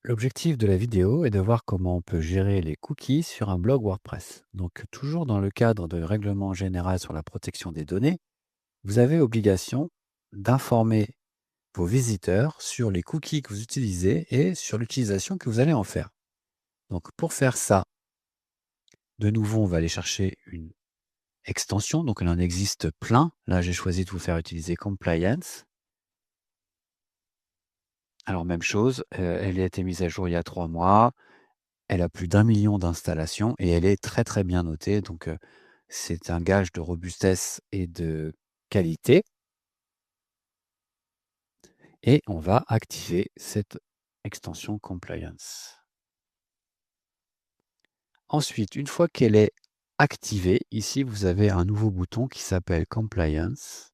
L'objectif de la vidéo est de voir comment on peut gérer les cookies sur un blog WordPress. Donc, toujours dans le cadre de règlement général sur la protection des données, vous avez obligation d'informer vos visiteurs sur les cookies que vous utilisez et sur l'utilisation que vous allez en faire. Donc, pour faire ça, de nouveau, on va aller chercher une extension. Donc, il en existe plein. Là, j'ai choisi de vous faire utiliser Compliance. Alors, même chose, elle a été mise à jour il y a 3 mois. Elle a plus d'1 million d'installations et elle est très, très bien notée. Donc, c'est un gage de robustesse et de qualité et on va activer cette extension Compliance. Ensuite, une fois qu'elle est activée, ici, vous avez un nouveau bouton qui s'appelle Compliance.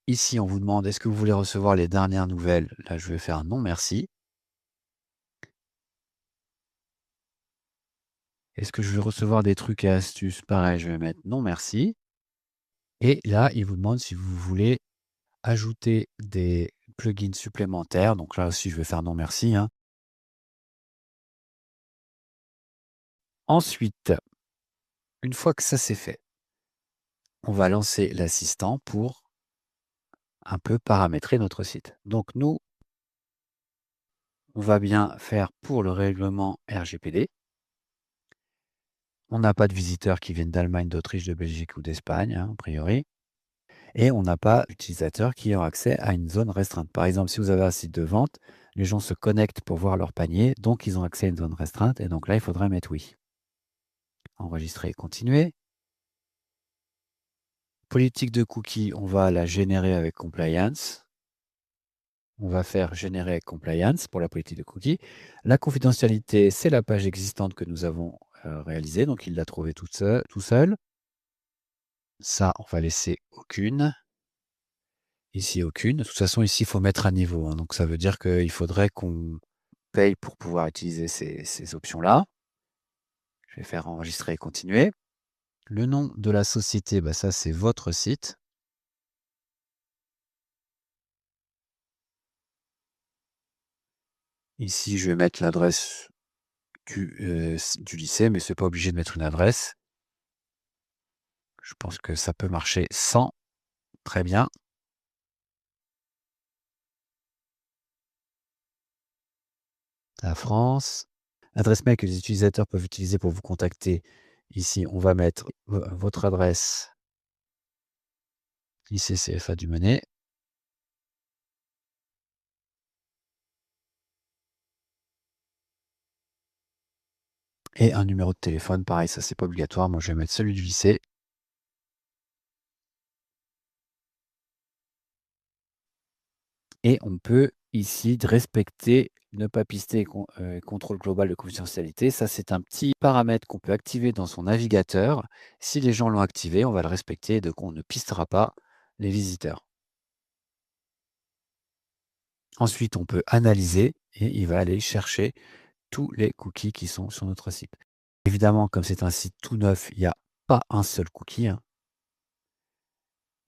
Ici, on vous demande: «Est-ce que vous voulez recevoir les dernières nouvelles?» Là, je vais faire «Non merci». Est-ce que je vais recevoir des trucs et astuces? Pareil, je vais mettre «Non merci» et là, il vous demande si vous voulez ajouter des plugins supplémentaires. Donc là aussi, je vais faire «Non merci», hein. Ensuite, une fois que ça c'est fait, on va lancer l'assistant pour un peu paramétrer notre site. Donc nous, on va bien faire pour le règlement RGPD. On n'a pas de visiteurs qui viennent d'Allemagne, d'Autriche, de Belgique ou d'Espagne, hein, a priori. Et on n'a pas d'utilisateurs qui ont accès à une zone restreinte. Par exemple, si vous avez un site de vente, les gens se connectent pour voir leur panier, donc ils ont accès à une zone restreinte. Et donc là, il faudrait mettre oui. Enregistrer et continuer. Politique de cookies, on va la générer avec compliance. On va faire générer avec compliance pour la politique de cookies. La confidentialité, c'est la page existante que nous avons réalisée, donc il l'a trouvée tout seul. Ça, on va laisser aucune. Ici, aucune. De toute façon, ici, il faut mettre à niveau, hein, donc ça veut dire qu'il faudrait qu'on paye pour pouvoir utiliser ces options-là. Je vais faire enregistrer et continuer. Le nom de la société, bah ça, c'est votre site. Ici, je vais mettre l'adresse du lycée, mais c'est pas obligé de mettre une adresse. Je pense que ça peut marcher sans. Très bien. La France. Adresse mail que les utilisateurs peuvent utiliser pour vous contacter. Ici, on va mettre votre adresse lycée CFA du Menet. Et un numéro de téléphone, pareil, ça c'est pas obligatoire. Moi, je vais mettre celui du lycée. Et on peut ici respecter, ne pas pister contrôle global de confidentialité. Ça, c'est un petit paramètre qu'on peut activer dans son navigateur. Si les gens l'ont activé, on va le respecter, donc on ne pistera pas les visiteurs. Ensuite, on peut analyser et il va aller chercher tous les cookies qui sont sur notre site. Évidemment, comme c'est un site tout neuf, il n'y a pas un seul cookie, hein.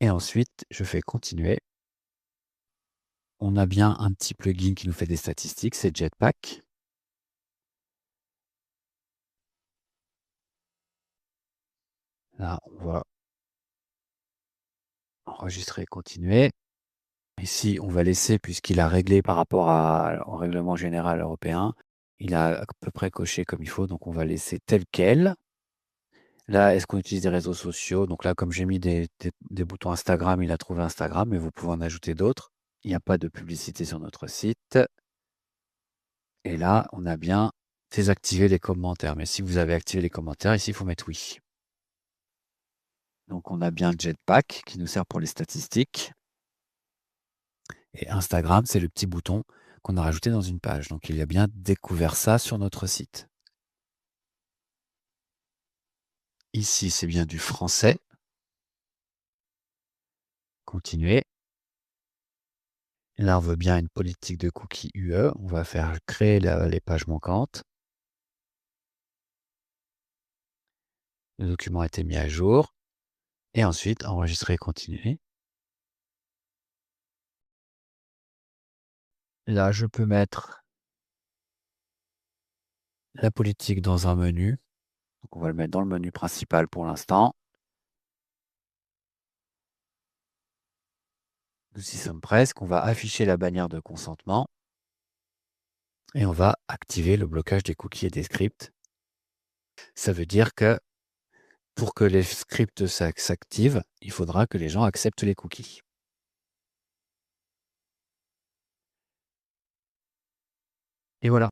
Et ensuite, je fais continuer. On a bien un petit plugin qui nous fait des statistiques, c'est Jetpack. Là, on va enregistrer et continuer. Ici, on va laisser puisqu'il a réglé par rapport au règlement général européen. Il a à peu près coché comme il faut, donc on va laisser tel quel. Là, est-ce qu'on utilise des réseaux sociaux? Donc là, comme j'ai mis des boutons Instagram, il a trouvé Instagram, mais vous pouvez en ajouter d'autres. Il n'y a pas de publicité sur notre site. Et là, on a bien désactivé les commentaires. Mais si vous avez activé les commentaires, ici, il faut mettre oui. Donc on a bien Jetpack qui nous sert pour les statistiques. Et Instagram, c'est le petit bouton qu'on a rajouté dans une page. Donc il a bien découvert ça sur notre site. Ici, c'est bien du français. Continuer. Là, on veut bien une politique de cookies UE. On va faire créer les pages manquantes. Le document a été mis à jour. Et ensuite, enregistrer et continuer. Là, je peux mettre la politique dans un menu. Donc on va le mettre dans le menu principal pour l'instant. Nous y sommes presque. On va afficher la bannière de consentement et on va activer le blocage des cookies et des scripts. Ça veut dire que pour que les scripts s'activent, il faudra que les gens acceptent les cookies. Et voilà.